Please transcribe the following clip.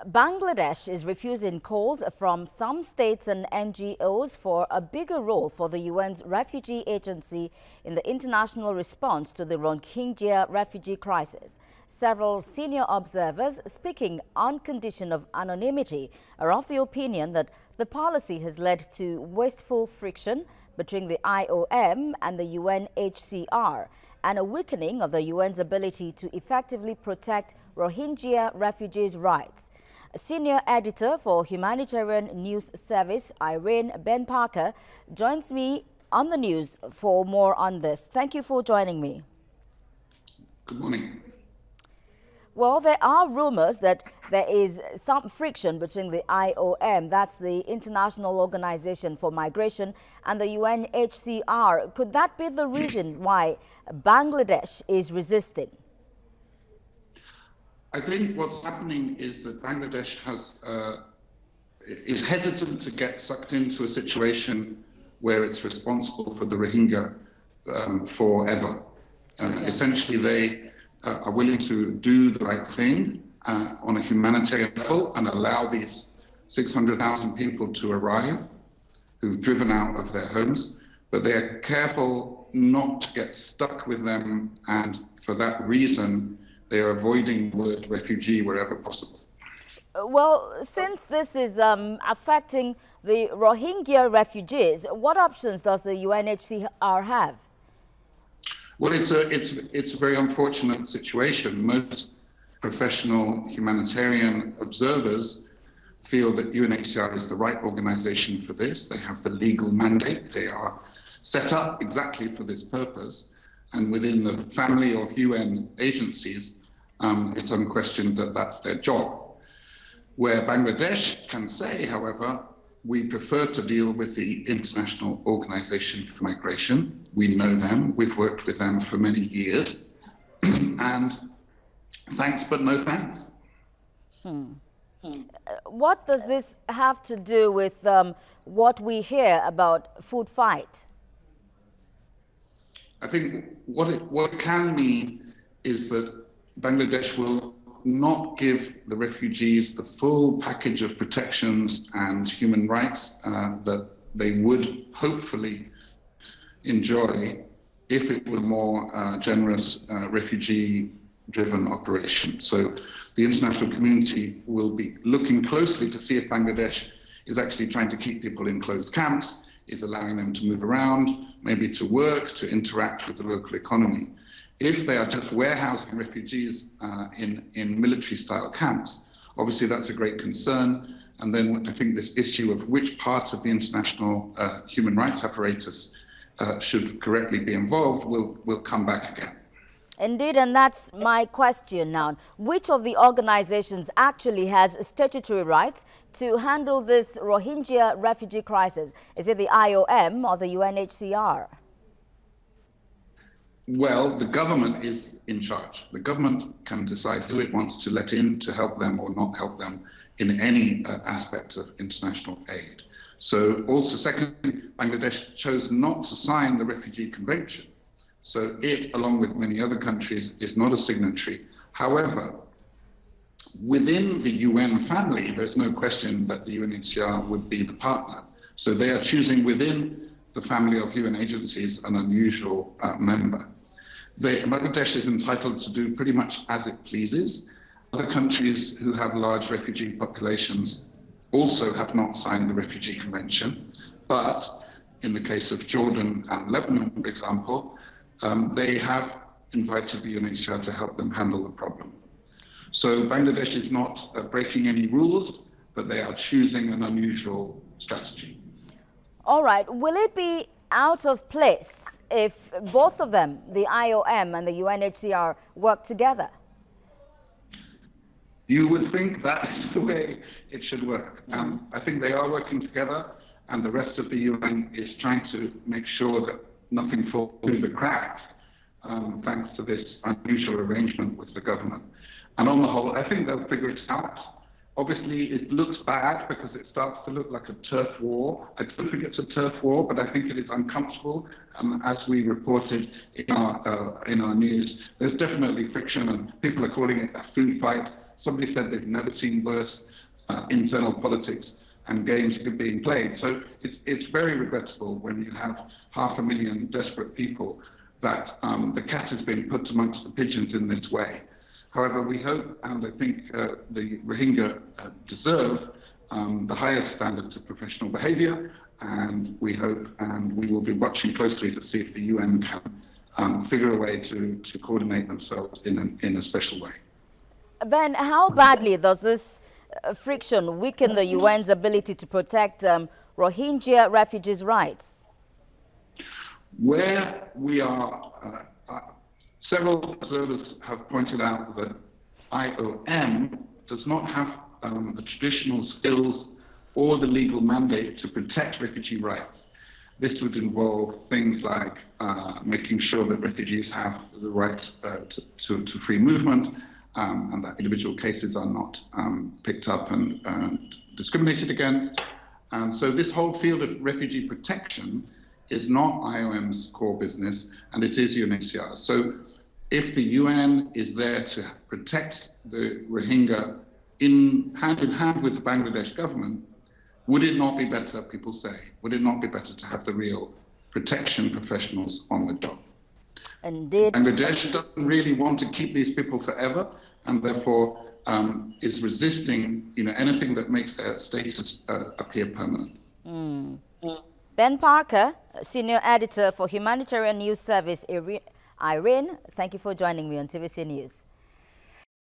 Bangladesh is refusing calls from some states and NGOs for a bigger role for the UN's refugee agency in the international response to the Rohingya refugee crisis. Several senior observers speaking on condition of anonymity are of the opinion that the policy has led to wasteful friction between the IOM and the UNHCR and a weakening of the UN's ability to effectively protect Rohingya refugees' rights. Senior editor for Humanitarian News Service, Irene Ben Parker, joins me on the news for more on this. Thank you for joining me. Good morning. Well, there are rumors that there is some friction between the IOM, that's the International Organization for Migration, and the UNHCR. Could that be the reason why Bangladesh is resisting? I think what's happening is that Bangladesh is hesitant to get sucked into a situation where it's responsible for the Rohingya forever. Essentially, they are willing to do the right thing on a humanitarian level and allow these 600,000 people to arrive who've driven out of their homes, but they are careful not to get stuck with them, and for that reason, they are avoiding the word refugee wherever possible. Well, since this is affecting the Rohingya refugees, what options does the UNHCR have? Well, it's a very unfortunate situation. Most professional humanitarian observers feel that UNHCR is the right organization for this. They have the legal mandate. They are set up exactly for this purpose. And within the family of UN agencies, it's unquestioned that that's their job. Where Bangladesh can say, however, we prefer to deal with the International Organization for Migration. We know them. We've worked with them for many years. And thanks, but no thanks. What does this have to do with what we hear about food fight? I think what it can mean is that Bangladesh will not give the refugees the full package of protections and human rights that they would hopefully enjoy if it were a more generous refugee-driven operation. So the international community will be looking closely to see if Bangladesh is actually trying to keep people in closed camps, is allowing them to move around, maybe to work, to interact with the local economy. If they are just warehousing refugees in military-style camps, obviously that's a great concern. And then I think this issue of which part of the international human rights apparatus should correctly be involved will come back again. Indeed, and that's my question now. Which of the organizations actually has statutory rights to handle this Rohingya refugee crisis? Is it the IOM or the UNHCR? Well, the government is in charge. The government can decide who it wants to let in to help them or not help them in any aspect of international aid. So also, secondly, Bangladesh chose not to sign the Refugee Convention. So it, along with many other countries, is not a signatory. However, within the UN family, there's no question that the UNHCR would be the partner. So they are choosing within the family of UN agencies an unusual member. Bangladesh is entitled to do pretty much as it pleases. Other countries who have large refugee populations also have not signed the Refugee Convention, but in the case of Jordan and Lebanon, for example, they have invited the UNHCR to help them handle the problem. So Bangladesh is not breaking any rules, but they are choosing an unusual strategy. All right. Will it be out of place if both of them, the IOM and the UNHCR, work together? You would think that's the way it should work. I think they are working together, and the rest of the UN is trying to make sure that nothing falls through the cracks, thanks to this unusual arrangement with the government. And on the whole, I think they'll figure it out. Obviously, it looks bad because it starts to look like a turf war. I don't think it's a turf war, but I think it is uncomfortable. As we reported in our news, there's definitely friction, and people are calling it a food fight. somebody said they've never seen worse internal politics and games being played. So it's very regrettable when you have 500,000 desperate people that the cat has been put amongst the pigeons in this way. However, we hope, and I think the Rohingya deserve the highest standards of professional behaviour, and we hope, and we will be watching closely to see if the UN can figure a way to coordinate themselves in a special way. Ben, how badly does this friction weaken the UN's ability to protect Rohingya refugees' rights? Where we are, several observers have pointed out that IOM does not have the traditional skills or the legal mandate to protect refugee rights. This would involve things like making sure that refugees have the right to free movement, and that individual cases are not picked up and discriminated against. And so this whole field of refugee protection is not IOM's core business, and it is UNHCR. So if the UN is there to protect the Rohingya hand in hand with the Bangladesh government, would it not be better, people say, would it not be better to have the real protection professionals on the job? Indeed. Bangladesh doesn't really want to keep these people forever, and therefore is resisting, anything that makes their status appear permanent. Ben Parker, Senior Editor for Humanitarian News Service, Irene, thank you for joining me on TVC News.